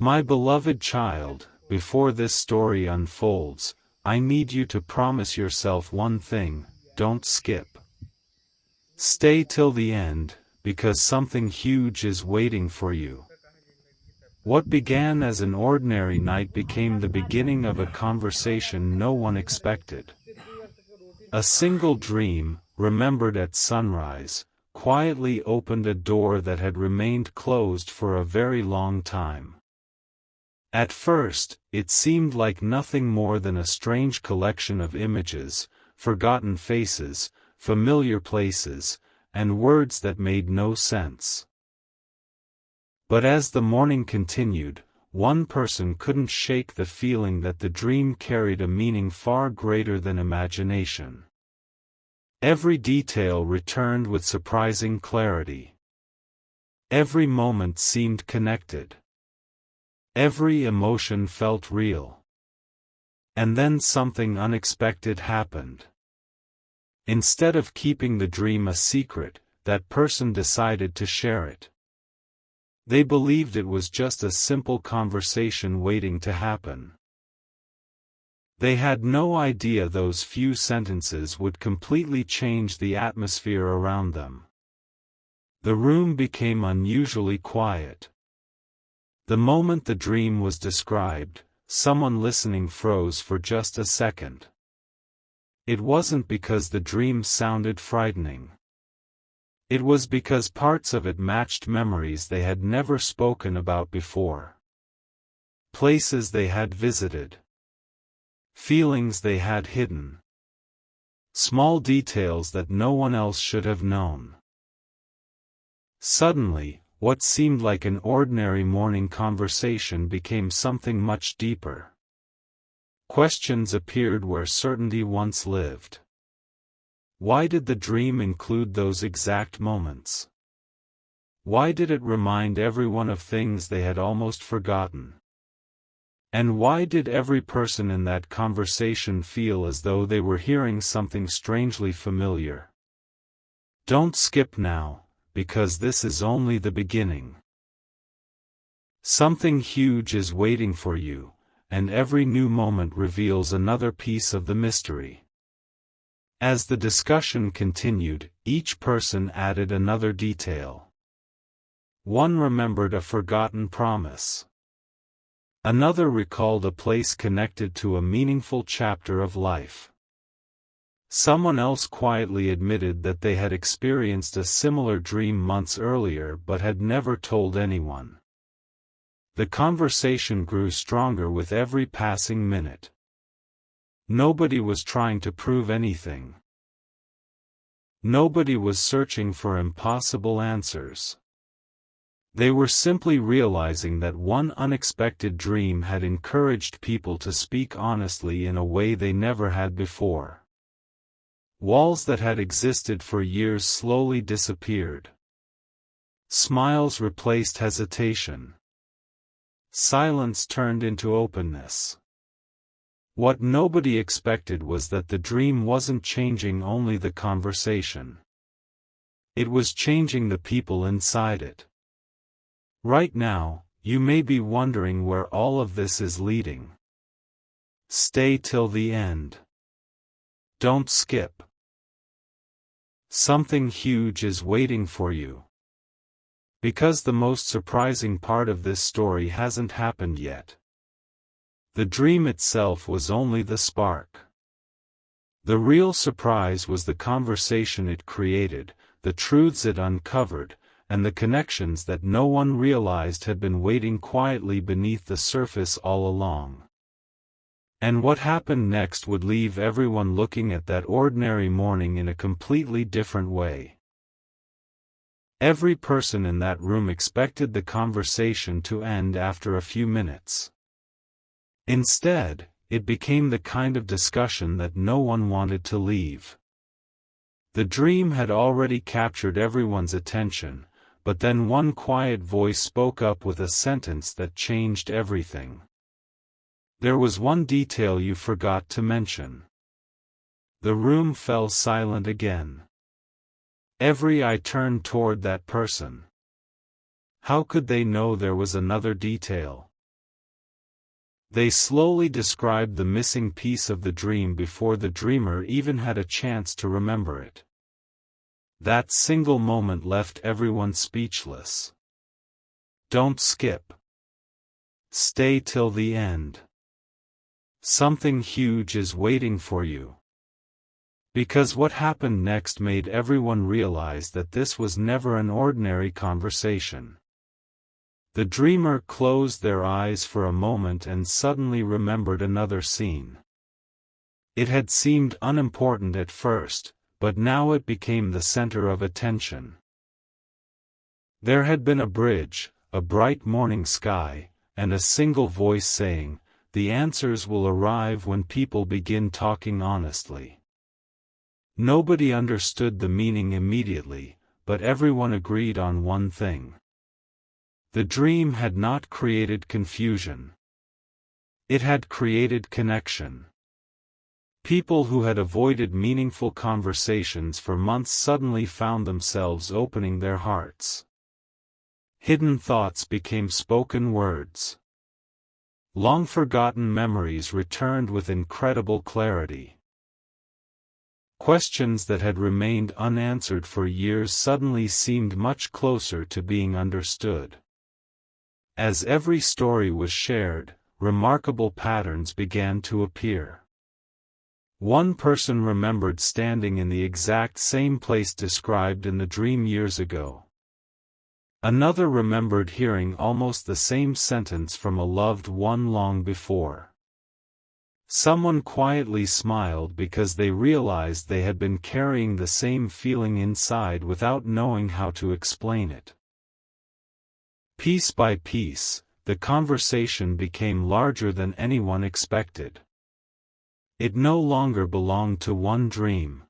My beloved child, before this story unfolds, I need you to promise yourself one thing: don't skip. Stay till the end, because something huge is waiting for you. What began as an ordinary night became the beginning of a conversation no one expected. A single dream, remembered at sunrise, quietly opened a door that had remained closed for a very long time. At first, it seemed like nothing more than a strange collection of images, forgotten faces, familiar places, and words that made no sense. But as the morning continued, one person couldn't shake the feeling that the dream carried a meaning far greater than imagination. Every detail returned with surprising clarity. Every moment seemed connected. Every emotion felt real. And then something unexpected happened. Instead of keeping the dream a secret, that person decided to share it. They believed it was just a simple conversation waiting to happen. They had no idea those few sentences would completely change the atmosphere around them. The room became unusually quiet. The moment the dream was described, someone listening froze for just a second. It wasn't because the dream sounded frightening. It was because parts of it matched memories they had never spoken about before. Places they had visited. Feelings they had hidden. Small details that no one else should have known. Suddenly, what seemed like an ordinary morning conversation became something much deeper. Questions appeared where certainty once lived. Why did the dream include those exact moments? Why did it remind everyone of things they had almost forgotten? And why did every person in that conversation feel as though they were hearing something strangely familiar? Don't skip now, because this is only the beginning. Something huge is waiting for you, and every new moment reveals another piece of the mystery. As the discussion continued, each person added another detail. One remembered a forgotten promise. Another recalled a place connected to a meaningful chapter of life. Someone else quietly admitted that they had experienced a similar dream months earlier but had never told anyone. The conversation grew stronger with every passing minute. Nobody was trying to prove anything. Nobody was searching for impossible answers. They were simply realizing that one unexpected dream had encouraged people to speak honestly in a way they never had before. Walls that had existed for years slowly disappeared. Smiles replaced hesitation. Silence turned into openness. What nobody expected was that the dream wasn't changing only the conversation. It was changing the people inside it. Right now, you may be wondering where all of this is leading. Stay till the end. Don't skip. Something huge is waiting for you. Because the most surprising part of this story hasn't happened yet. The dream itself was only the spark. The real surprise was the conversation it created, the truths it uncovered, and the connections that no one realized had been waiting quietly beneath the surface all along. And what happened next would leave everyone looking at that ordinary morning in a completely different way. Every person in that room expected the conversation to end after a few minutes. Instead, it became the kind of discussion that no one wanted to leave. The dream had already captured everyone's attention, but then one quiet voice spoke up with a sentence that changed everything. There was one detail you forgot to mention. The room fell silent again. Every eye turned toward that person. How could they know there was another detail? They slowly described the missing piece of the dream before the dreamer even had a chance to remember it. That single moment left everyone speechless. Don't skip. Stay till the end. Something huge is waiting for you. Because what happened next made everyone realize that this was never an ordinary conversation. The dreamer closed their eyes for a moment and suddenly remembered another scene. It had seemed unimportant at first, but now it became the center of attention. There had been a bridge, a bright morning sky, and a single voice saying, "The answers will arrive when people begin talking honestly." Nobody understood the meaning immediately, but everyone agreed on one thing. The dream had not created confusion. It had created connection. People who had avoided meaningful conversations for months suddenly found themselves opening their hearts. Hidden thoughts became spoken words. Long-forgotten memories returned with incredible clarity. Questions that had remained unanswered for years suddenly seemed much closer to being understood. As every story was shared, remarkable patterns began to appear. One person remembered standing in the exact same place described in the dream years ago. Another remembered hearing almost the same sentence from a loved one long before. Someone quietly smiled because they realized they had been carrying the same feeling inside without knowing how to explain it. Piece by piece, the conversation became larger than anyone expected. It no longer belonged to one dream.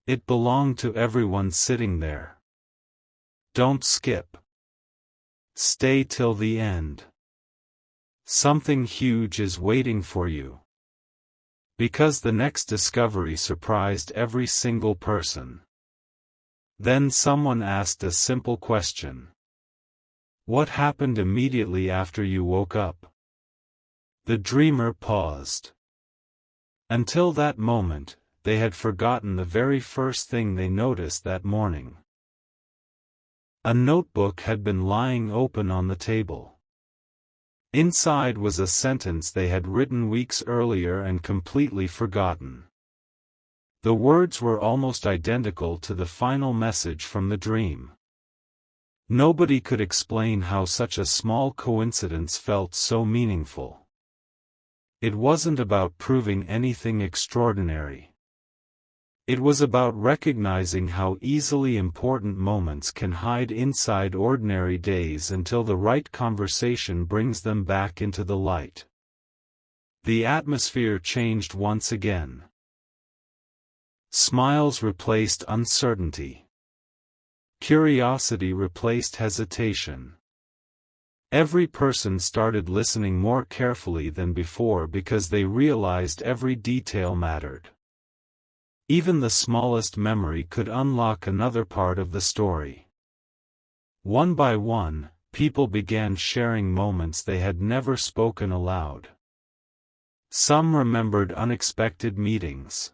It belonged to everyone sitting there. Don't skip. Stay till the end. Something huge is waiting for you. Because the next discovery surprised every single person. Then someone asked a simple question. What happened immediately after you woke up? The dreamer paused. Until that moment, they had forgotten the very first thing they noticed that morning. A notebook had been lying open on the table. Inside was a sentence they had written weeks earlier and completely forgotten. The words were almost identical to the final message from the dream. Nobody could explain how such a small coincidence felt so meaningful. It wasn't about proving anything extraordinary. It was about recognizing how easily important moments can hide inside ordinary days until the right conversation brings them back into the light. The atmosphere changed once again. Smiles replaced uncertainty. Curiosity replaced hesitation. Every person started listening more carefully than before because they realized every detail mattered. Even the smallest memory could unlock another part of the story. One by one, people began sharing moments they had never spoken aloud. Some remembered unexpected meetings.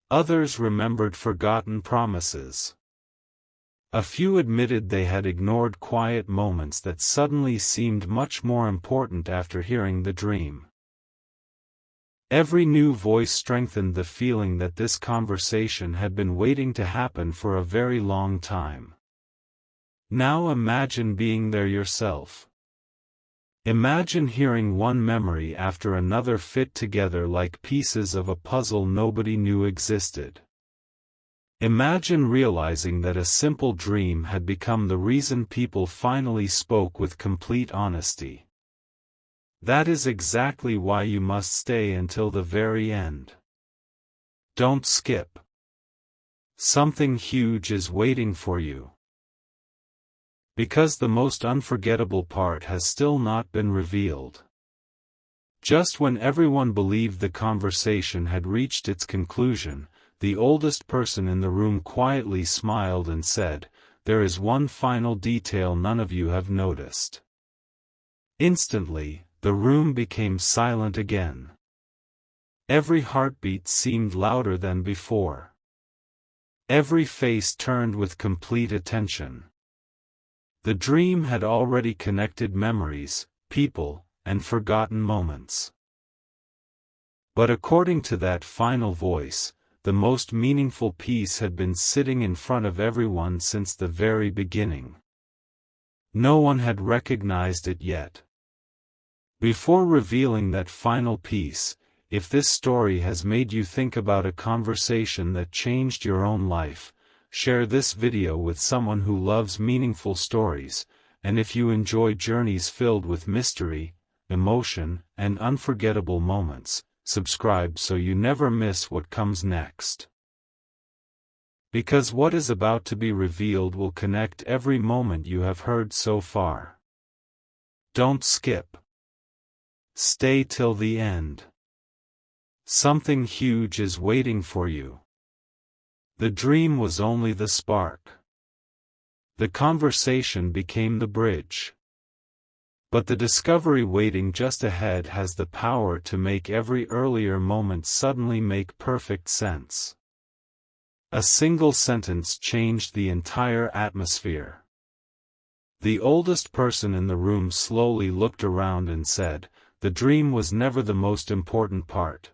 Others remembered forgotten promises. A few admitted they had ignored quiet moments that suddenly seemed much more important after hearing the dream. Every new voice strengthened the feeling that this conversation had been waiting to happen for a very long time. Now imagine being there yourself. Imagine hearing one memory after another fit together like pieces of a puzzle nobody knew existed. Imagine realizing that a simple dream had become the reason people finally spoke with complete honesty. That is exactly why you must stay until the very end. Don't skip. Something huge is waiting for you. Because the most unforgettable part has still not been revealed. Just when everyone believed the conversation had reached its conclusion, the oldest person in the room quietly smiled and said, "There is one final detail none of you have noticed." Instantly, the room became silent again. Every heartbeat seemed louder than before. Every face turned with complete attention. The dream had already connected memories, people, and forgotten moments. But according to that final voice, the most meaningful piece had been sitting in front of everyone since the very beginning. No one had recognized it yet. Before revealing that final piece, if this story has made you think about a conversation that changed your own life, share this video with someone who loves meaningful stories, and if you enjoy journeys filled with mystery, emotion, and unforgettable moments, subscribe so you never miss what comes next. Because what is about to be revealed will connect every moment you have heard so far. Don't skip. Stay till the end. Something huge is waiting for you. The dream was only the spark. The conversation became the bridge. But the discovery waiting just ahead has the power to make every earlier moment suddenly make perfect sense. A single sentence changed the entire atmosphere. The oldest person in the room slowly looked around and said, "The dream was never the most important part.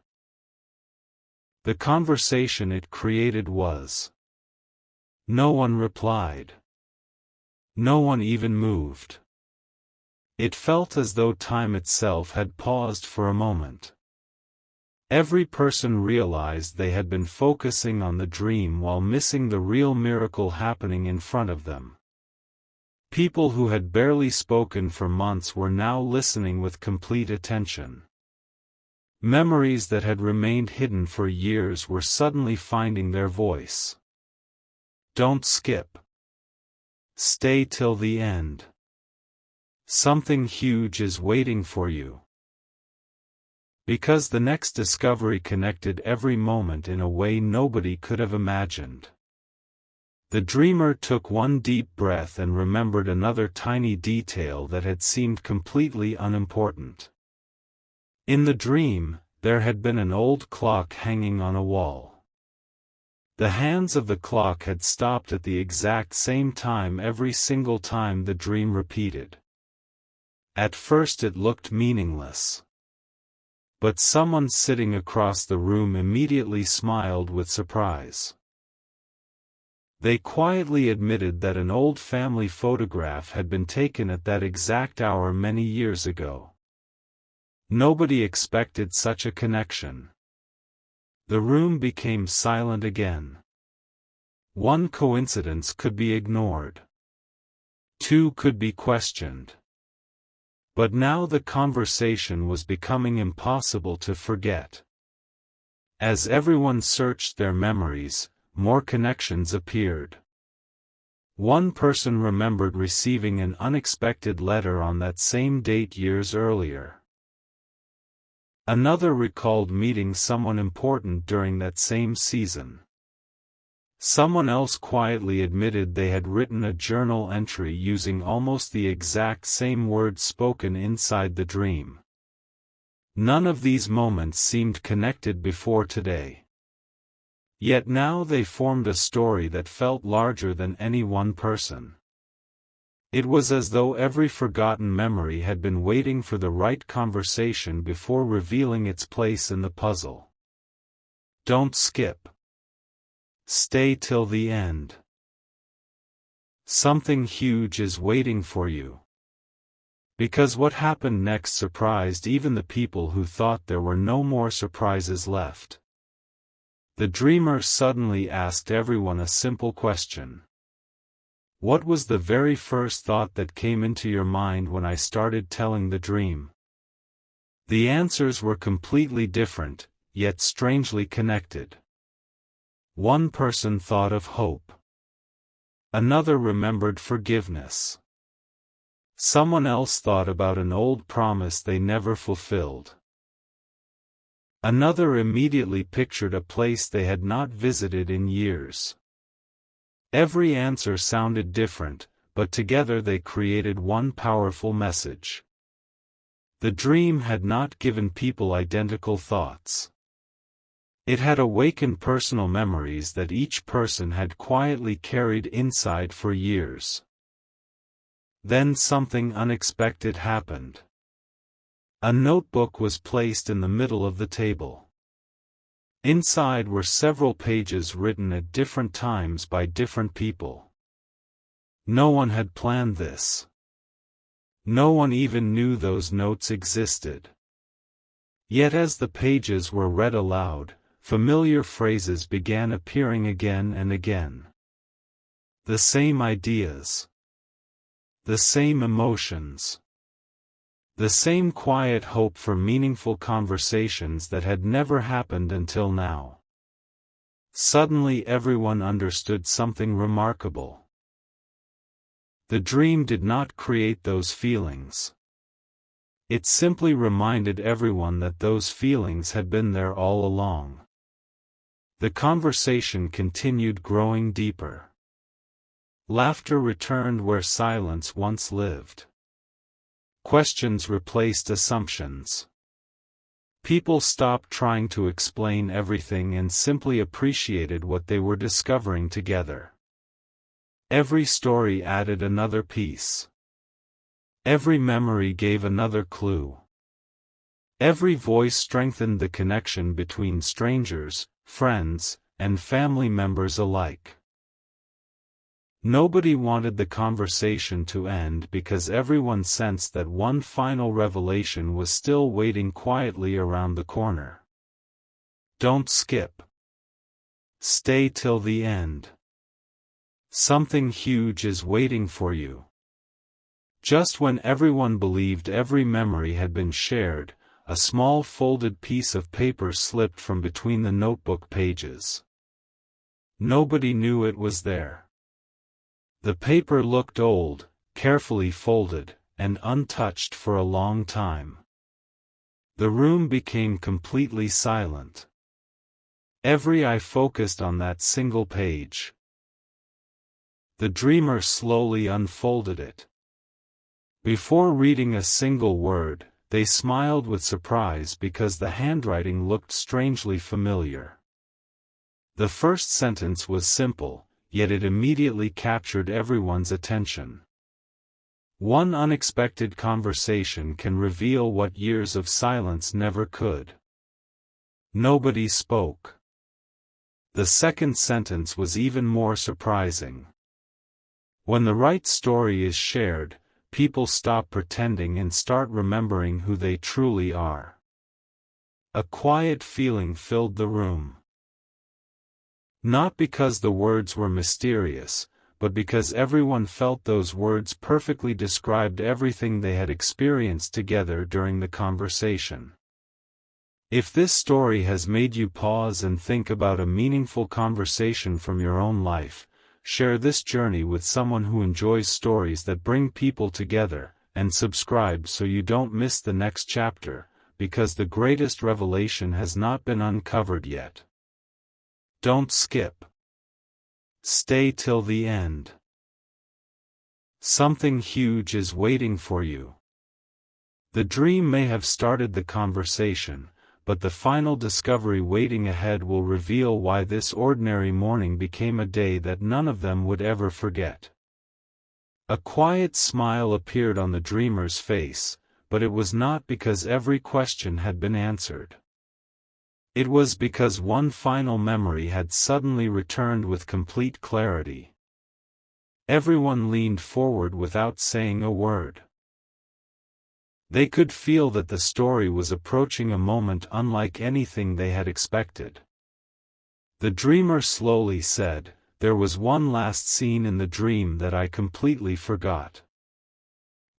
The conversation it created was." No one replied. No one even moved. It felt as though time itself had paused for a moment. Every person realized they had been focusing on the dream while missing the real miracle happening in front of them. People who had barely spoken for months were now listening with complete attention. Memories that had remained hidden for years were suddenly finding their voice. Don't skip. Stay till the end. Something huge is waiting for you. Because the next discovery connected every moment in a way nobody could have imagined. The dreamer took one deep breath and remembered another tiny detail that had seemed completely unimportant. In the dream, there had been an old clock hanging on a wall. The hands of the clock had stopped at the exact same time every single time the dream repeated. At first it looked meaningless. But someone sitting across the room immediately smiled with surprise. They quietly admitted that an old family photograph had been taken at that exact hour many years ago. Nobody expected such a connection. The room became silent again. One coincidence could be ignored. Two could be questioned. But now the conversation was becoming impossible to forget. As everyone searched their memories, more connections appeared. One person remembered receiving an unexpected letter on that same date years earlier. Another recalled meeting someone important during that same season. Someone else quietly admitted they had written a journal entry using almost the exact same words spoken inside the dream. None of these moments seemed connected before today. Yet now they formed a story that felt larger than any one person. It was as though every forgotten memory had been waiting for the right conversation before revealing its place in the puzzle. Don't skip. Stay till the end. Something huge is waiting for you. Because what happened next surprised even the people who thought there were no more surprises left. The dreamer suddenly asked everyone a simple question. What was the very first thought that came into your mind when I started telling the dream? The answers were completely different, yet strangely connected. One person thought of hope. Another remembered forgiveness. Someone else thought about an old promise they never fulfilled. Another immediately pictured a place they had not visited in years. Every answer sounded different, but together they created one powerful message. The dream had not given people identical thoughts. It had awakened personal memories that each person had quietly carried inside for years. Then something unexpected happened. A notebook was placed in the middle of the table. Inside were several pages written at different times by different people. No one had planned this. No one even knew those notes existed. Yet as the pages were read aloud, familiar phrases began appearing again and again. The same ideas. The same emotions. The same quiet hope for meaningful conversations that had never happened until now. Suddenly everyone understood something remarkable. The dream did not create those feelings. It simply reminded everyone that those feelings had been there all along. The conversation continued, growing deeper. Laughter returned where silence once lived. Questions replaced assumptions. People stopped trying to explain everything and simply appreciated what they were discovering together. Every story added another piece. Every memory gave another clue. Every voice strengthened the connection between strangers, friends, and family members alike. Nobody wanted the conversation to end because everyone sensed that one final revelation was still waiting quietly around the corner. Don't skip. Stay till the end. Something huge is waiting for you. Just when everyone believed every memory had been shared, a small folded piece of paper slipped from between the notebook pages. Nobody knew it was there. The paper looked old, carefully folded, and untouched for a long time. The room became completely silent. Every eye focused on that single page. The dreamer slowly unfolded it. Before reading a single word, they smiled with surprise because the handwriting looked strangely familiar. The first sentence was simple, yet it immediately captured everyone's attention. One unexpected conversation can reveal what years of silence never could. Nobody spoke. The second sentence was even more surprising. When the right story is shared, people stop pretending and start remembering who they truly are. A quiet feeling filled the room. Not because the words were mysterious, but because everyone felt those words perfectly described everything they had experienced together during the conversation. If this story has made you pause and think about a meaningful conversation from your own life, share this journey with someone who enjoys stories that bring people together, and subscribe so you don't miss the next chapter, because the greatest revelation has not been uncovered yet. Don't skip. Stay till the end. Something huge is waiting for you. The dream may have started the conversation, but the final discovery waiting ahead will reveal why this ordinary morning became a day that none of them would ever forget. A quiet smile appeared on the dreamer's face, but it was not because every question had been answered. It was because one final memory had suddenly returned with complete clarity. Everyone leaned forward without saying a word. They could feel that the story was approaching a moment unlike anything they had expected. The dreamer slowly said, "There was one last scene in the dream that I completely forgot."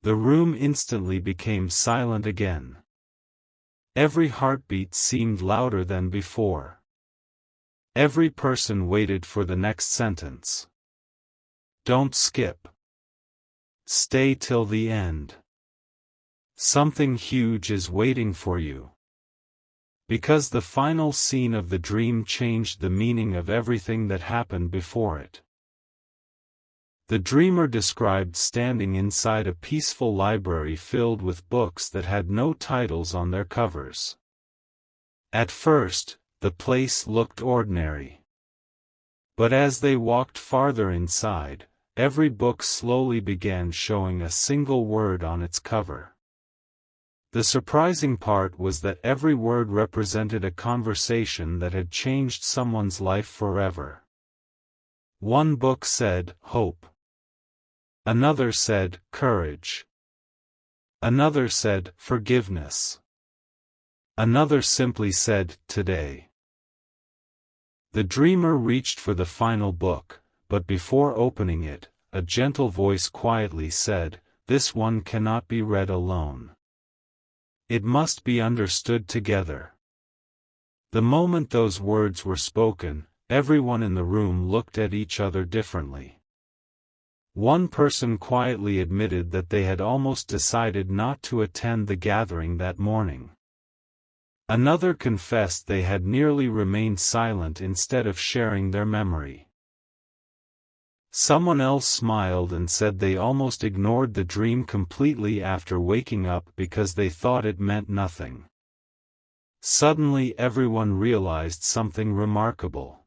The room instantly became silent again. Every heartbeat seemed louder than before. Every person waited for the next sentence. Don't skip. Stay till the end. Something huge is waiting for you. Because the final scene of the dream changed the meaning of everything that happened before it. The dreamer described standing inside a peaceful library filled with books that had no titles on their covers. At first, the place looked ordinary. But as they walked farther inside, every book slowly began showing a single word on its cover. The surprising part was that every word represented a conversation that had changed someone's life forever. One book said, "Hope." Another said, "Courage." Another said, "Forgiveness." Another simply said, "Today." The dreamer reached for the final book, but before opening it, a gentle voice quietly said, "This one cannot be read alone. It must be understood together." The moment those words were spoken, everyone in the room looked at each other differently. One person quietly admitted that they had almost decided not to attend the gathering that morning. Another confessed they had nearly remained silent instead of sharing their memory. Someone else smiled and said they almost ignored the dream completely after waking up because they thought it meant nothing. Suddenly everyone realized something remarkable.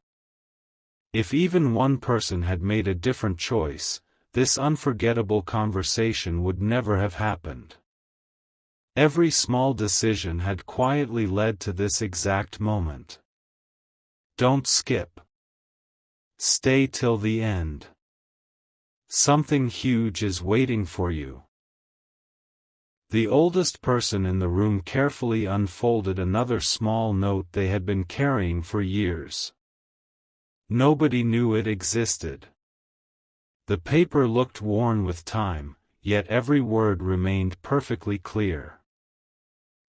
If even one person had made a different choice, this unforgettable conversation would never have happened. Every small decision had quietly led to this exact moment. Don't skip. Stay till the end. Something huge is waiting for you. The oldest person in the room carefully unfolded another small note they had been carrying for years. Nobody knew it existed. The paper looked worn with time, yet every word remained perfectly clear.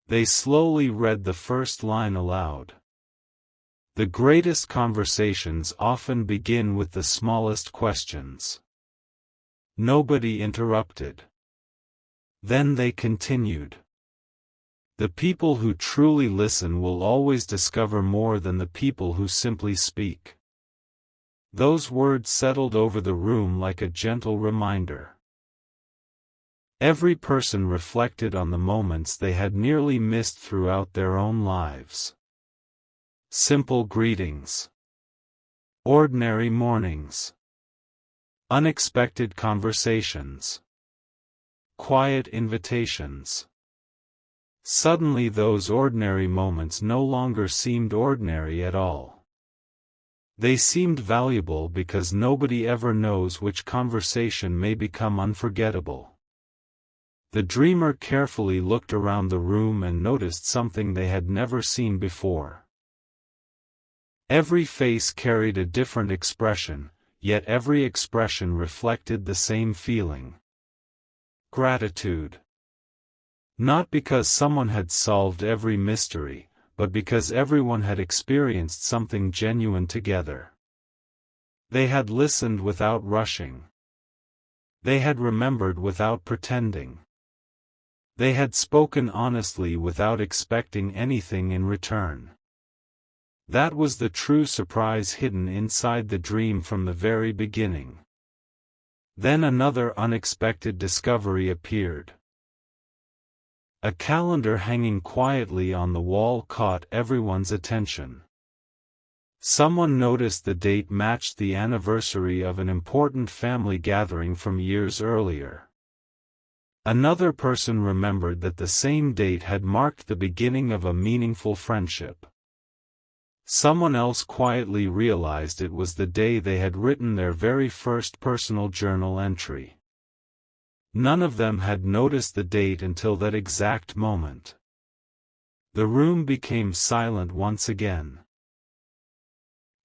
They slowly read the first line aloud. The greatest conversations often begin with the smallest questions. Nobody interrupted. Then they continued. The people who truly listen will always discover more than the people who simply speak. Those words settled over the room like a gentle reminder. Every person reflected on the moments they had nearly missed throughout their own lives. Simple greetings. Ordinary mornings. Unexpected conversations. Quiet invitations. Suddenly those ordinary moments no longer seemed ordinary at all. They seemed valuable because nobody ever knows which conversation may become unforgettable. The dreamer carefully looked around the room and noticed something they had never seen before. Every face carried a different expression, yet every expression reflected the same feeling. Gratitude. Not because someone had solved every mystery, but because everyone had experienced something genuine together. They had listened without rushing. They had remembered without pretending. They had spoken honestly without expecting anything in return. That was the true surprise hidden inside the dream from the very beginning. Then another unexpected discovery appeared. A calendar hanging quietly on the wall caught everyone's attention. Someone noticed the date matched the anniversary of an important family gathering from years earlier. Another person remembered that the same date had marked the beginning of a meaningful friendship. Someone else quietly realized it was the day they had written their very first personal journal entry. None of them had noticed the date until that exact moment. The room became silent once again.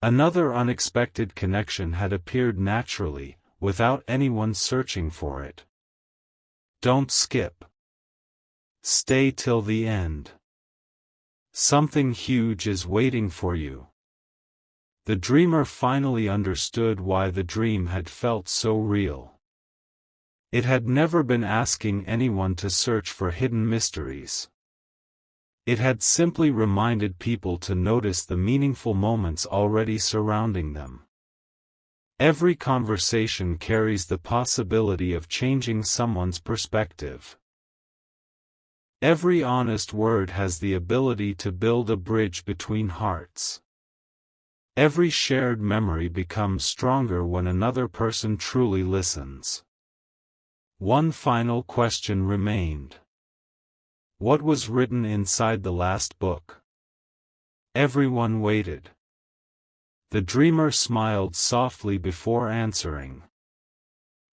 Another unexpected connection had appeared naturally, without anyone searching for it. Don't skip. Stay till the end. Something huge is waiting for you. The dreamer finally understood why the dream had felt so real. It had never been asking anyone to search for hidden mysteries. It had simply reminded people to notice the meaningful moments already surrounding them. Every conversation carries the possibility of changing someone's perspective. Every honest word has the ability to build a bridge between hearts. Every shared memory becomes stronger when another person truly listens. One final question remained. What was written inside the last book? Everyone waited. The dreamer smiled softly before answering.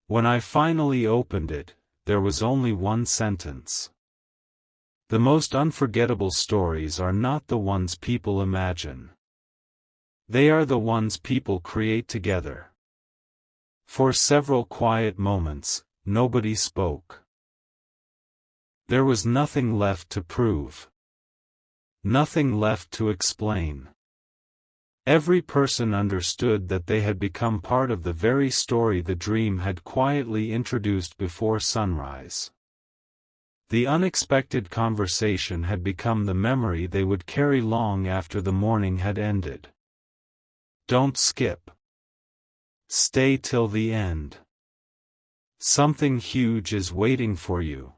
When I finally opened it, there was only one sentence. The most unforgettable stories are not the ones people imagine. They are the ones people create together. For several quiet moments, nobody spoke. There was nothing left to prove. Nothing left to explain. Every person understood that they had become part of the very story the dream had quietly introduced before sunrise. The unexpected conversation had become the memory they would carry long after the morning had ended. Don't skip. Stay till the end. Something huge is waiting for you.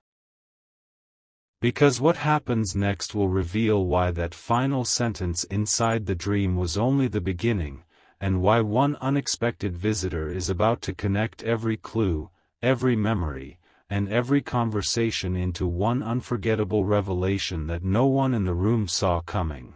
Because what happens next will reveal why that final sentence inside the dream was only the beginning, and why one unexpected visitor is about to connect every clue, every memory, and every conversation into one unforgettable revelation that no one in the room saw coming.